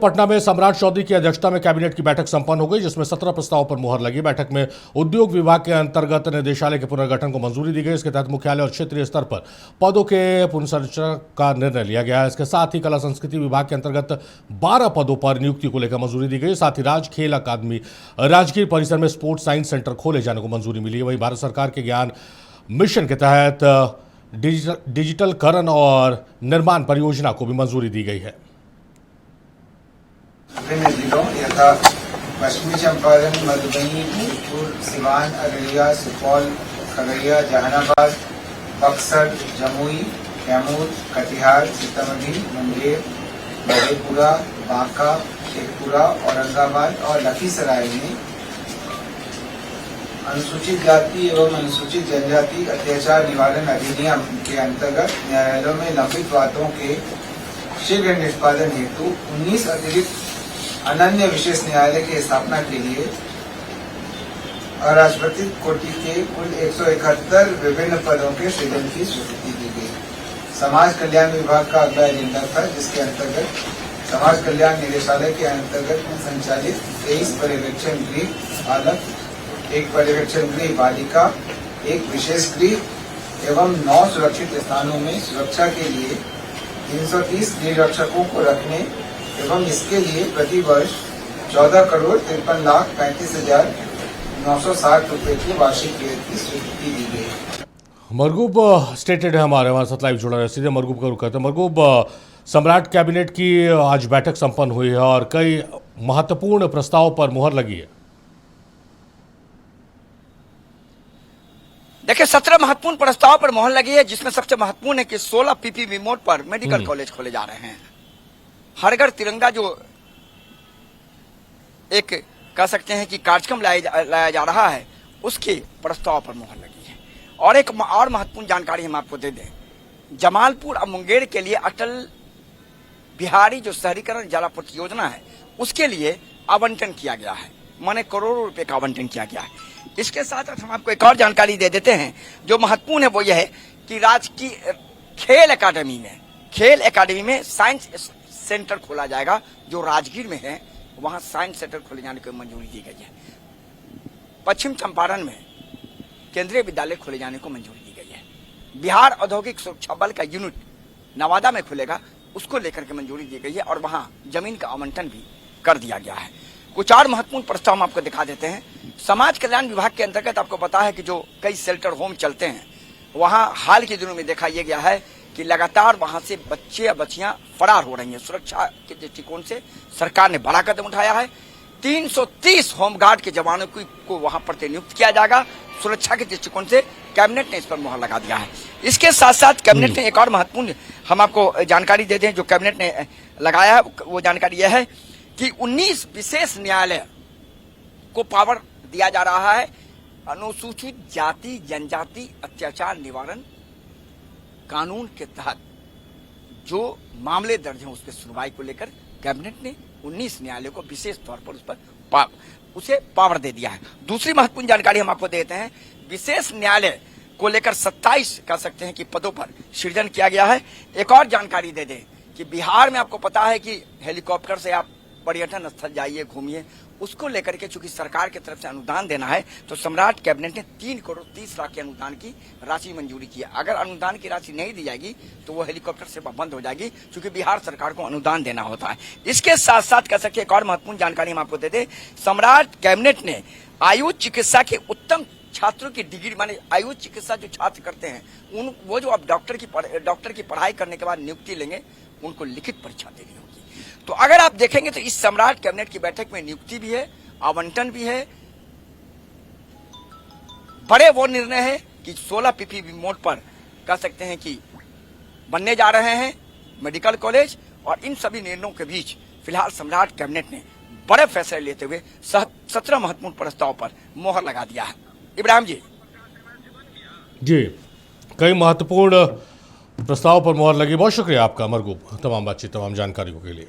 पटना में सम्राट चौधरी की अध्यक्षता में कैबिनेट की बैठक संपन्न हो गई, जिसमें 17 प्रस्तावों पर मुहर लगी। बैठक में उद्योग विभाग के अंतर्गत निदेशालय के पुनर्गठन को मंजूरी दी गई। इसके तहत मुख्यालय और क्षेत्रीय स्तर पर पदों के पुनर्संरचना का निर्णय लिया गया है। इसके साथ ही कला संस्कृति विभाग के अंतर्गत 12 पदों पर नियुक्ति को लेकर मंजूरी दी गई। साथ ही राज खेल अकादमी राजगीर परिसर में स्पोर्ट्स साइंस सेंटर खोले जाने को मंजूरी मिली है। वहीं भारत सरकार के ज्ञान मिशन के तहत डिजिटलकरण और निर्माण परियोजना को भी मंजूरी दी गई है। विभिन्न जिलों यथा पश्चिमी चंपारण, मधुबनी, भोजपुर, सिवान, अररिया, सुपौल, खगड़िया, जहानाबाद, बक्सर, जमुई, कैमूर, कटिहार, सीतामढ़ी, मुंगेर, मधेपुरा, बांका, शेखपुरा, औरंगाबाद और लखीसराय में अनुसूचित जाति एवं अनुसूचित जनजाति अत्याचार निवारण अधिनियम के अंतर्गत न्यायालयों में लंबित वादों के शीघ्र निष्पादन हेतु 19 अतिरिक्त अनन्य विशेष न्यायालय की स्थापना के लिए अराजपत्रित कोटि के कुल 171 विभिन्न पदों के सृजन की स्वीकृति दी गई। समाज कल्याण विभाग का अगला एजेंडा था, जिसके अंतर्गत समाज कल्याण निदेशालय के अंतर्गत संचालित 23 पर्यवेक्षण गृह बालक, 1 पर्यवेक्षण गृह बालिका, 1 विशेष गृह एवं 9 सुरक्षित स्थानों में सुरक्षा के लिए 330 गृह रक्षकों को रखने एवं इसके लिए प्रति वर्ष 14,53,35,960 रुपए की वार्षिक व्यय की स्वीकृति दी गई। मरगूब स्टेटेड है हमारे वहाँ लाइव जुड़ा है, सीधे मरगूब का रुख करते हैं। मरगूब, सम्राट कैबिनेट की आज बैठक संपन्न हुई है और कई महत्वपूर्ण प्रस्तावों पर मुहर लगी है। देखिए, 17 महत्वपूर्ण प्रस्ताव पर मुहर लगी है, जिसमें सबसे महत्वपूर्ण है कि 16 पीपीपी मोड पर मेडिकल कॉलेज खोले जा रहे हैं। हर घर तिरंगा जो एक कह सकते हैं कि कार्यक्रम लाया जा रहा है, उसके प्रस्ताव पर मुहर लगी है। और एक और महत्वपूर्ण जानकारी हम आपको दे दें, जमालपुर और मुंगेर के लिए अटल बिहारी जो शहरीकरण जलापूर्ति योजना है, उसके लिए आवंटन किया गया है। माने करोड़ों रुपए का आवंटन किया गया है। इसके साथ साथ हम आपको एक और जानकारी दे देते हैं जो महत्वपूर्ण है, वो यह है कि राजकीय खेल अकादमी में साइंस सेंटर खोला जाएगा। जो राजगीर में है, वहां साइंस सेंटर खोले जाने की मंजूरी दी गई है। पश्चिम चंपारण में केंद्रीय विद्यालय खोले जाने को मंजूरी दी गई है। बिहार औद्योगिक सुरक्षा बल का यूनिट नवादा में खुलेगा, उसको लेकर के मंजूरी दी गई है और वहां जमीन का आवंटन भी कर दिया गया है। कुछ और महत्वपूर्ण प्रस्ताव हम आपको दिखा देते हैं। समाज कल्याण विभाग के अंतर्गत आपको पता है कि जो कई शेल्टर होम चलते हैं, वहां हाल के दिनों में देखा यह गया है कि लगातार वहां से बच्चे या बच्चियां फरार हो रही हैं। सुरक्षा के दृष्टिकोण से सरकार ने बड़ा कदम उठाया है। 330 होमगार्ड के जवानों को वहां पर नियुक्त किया जाएगा। सुरक्षा के दृष्टिकोण से कैबिनेट ने इस पर मुहर लगा दिया है। इसके साथ साथ कैबिनेट ने एक और महत्वपूर्ण हम आपको जानकारी दे दें, जो कैबिनेट ने लगाया है, वो जानकारी यह है कि 19 विशेष न्यायालय को पावर दिया जा रहा है। अनुसूचित जाति जनजाति अत्याचार निवारण कानून के तहत जो मामले दर्ज हैं, उसके सुनवाई को लेकर कैबिनेट ने 19 न्यायालयों को विशेष तौर पर उसे पावर दे दिया है। दूसरी महत्वपूर्ण जानकारी हम आपको देते हैं, विशेष न्यायालय को लेकर 27 कह सकते हैं कि पदों पर सृजन किया गया है। एक और जानकारी दे दें कि बिहार में आपको पता है कि हेलीकॉप्टर से आप पर्यटन स्थल जाइए, घूमिए, उसको लेकर के चूंकि सरकार की तरफ से अनुदान देना है, तो सम्राट कैबिनेट ने 3,30,00,000 के अनुदान की राशि मंजूरी की है। अगर अनुदान की राशि नहीं दी जाएगी तो वो हेलीकॉप्टर सेवा बंद हो जाएगी, क्योंकि बिहार सरकार को अनुदान देना होता है। इसके साथ साथ कह सकते एक और महत्वपूर्ण जानकारी हम आपको दे दें, सम्राट कैबिनेट ने आयुष चिकित्सा के उत्तम छात्रों की डिग्री, माने आयुष चिकित्सा जो छात्र करते हैं, वो जो अब डॉक्टर की पढ़ाई करने के बाद नियुक्ति लेंगे, उनको लिखित परीक्षा देनी होगी। तो अगर आप देखेंगे तो इस सम्राट कैबिनेट की बैठक में नियुक्ति भी है, आवंटन भी है। बड़े वो निर्णय है कि 16 पीपीपी मोड पर कह सकते हैं कि बनने जा रहे हैं मेडिकल कॉलेज, और इन सभी निर्णयों के बीच फिलहाल सम्राट कैबिनेट ने बड़े फैसले लेते हुए 17 महत्वपूर्ण प्रस्ताव पर मोहर लगा दिया है। इब्राहिम जी, कई महत्वपूर्ण प्रस्ताव पर मुहर लगी। बहुत शुक्रिया आपका मरगूब, तमाम बातचीत, तमाम जानकारियों के लिए।